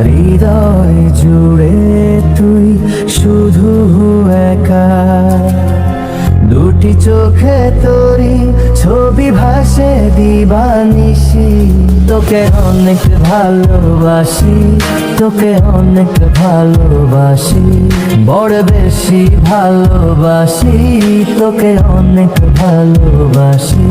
হৃদয় জুড়ে তুই শুধু একা, দুটি চোখে তোরি ছবি ভাসে দিবানিশি। তোকে অনেক ভালোবাসি, তোকে অনেক ভালোবাসি, বড় বেশি ভালোবাসি, তোকে অনেক ভালোবাসি।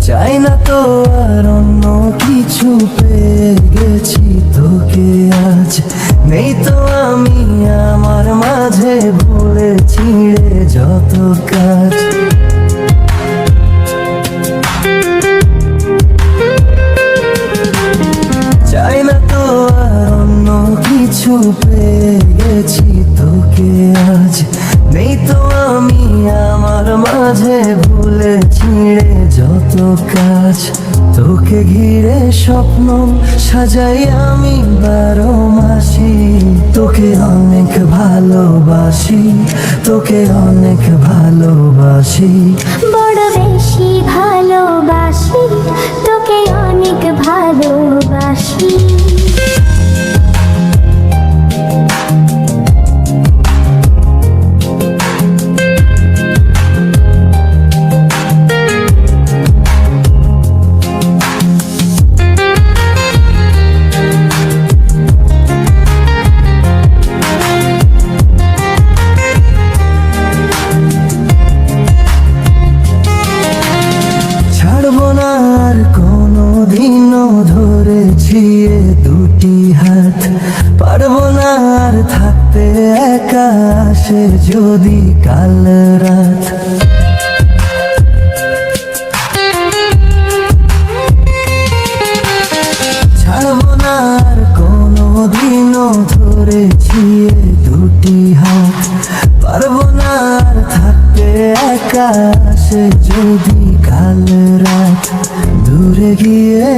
চাই না তো আর অন্য কিছু, পেয়ে গেছি তোকে আজ। নেই তো আমি আমার মাঝে ভুলে ছিঁড়ে যত কাজ। চাই না তো আর অন্য কিছু, পেয়ে গেছি তোকে আজ। নেই তো আমি আমার মাঝে ভুলে ছিঁড়ে যত কাজ। তোকে ঘিরে স্বপ্ন সাজাই আমি 12 মাসি। তোকে অনেক ভালোবাসি, তোকে অনেক ভালোবাসি, বড় বেশি ভালোবাসি, তোকে অনেক ভালোবাসি। আর কোনো দিনও ধরেছি এ দুটি হাত। পারবো না আর থাকতে একা, আসে যদি কাল রাত। ছাড়বো না আর কোনো দিনও ধরেছি এ দুটি হাত। পারবো না আর থাকতে একা, আসে যদি কাল রাত। দূরে গিয়ে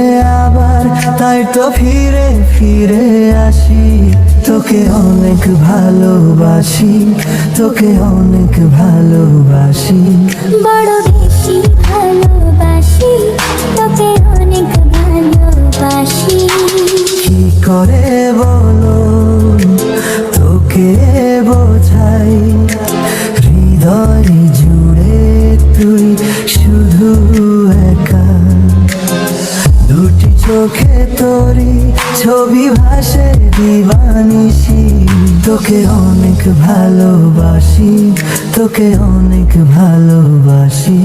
আবার তাই তো ফিরে ফিরে আসি। তোকে অনেক ভালোবাসি, তোকে অনেক ভালোবাসি, বড় বেশি ভালোবাসি, তোকে অনেক ভালোবাসি। কি করে বলো তোকে বোঝাই, হৃদয় জুড়ে তুই শুধু একা। দুটি চোখে তোরি ছবি ভাসে দিবানিশি। তোকে অনেক ভালোবাসি, তোকে অনেক ভালোবাসি।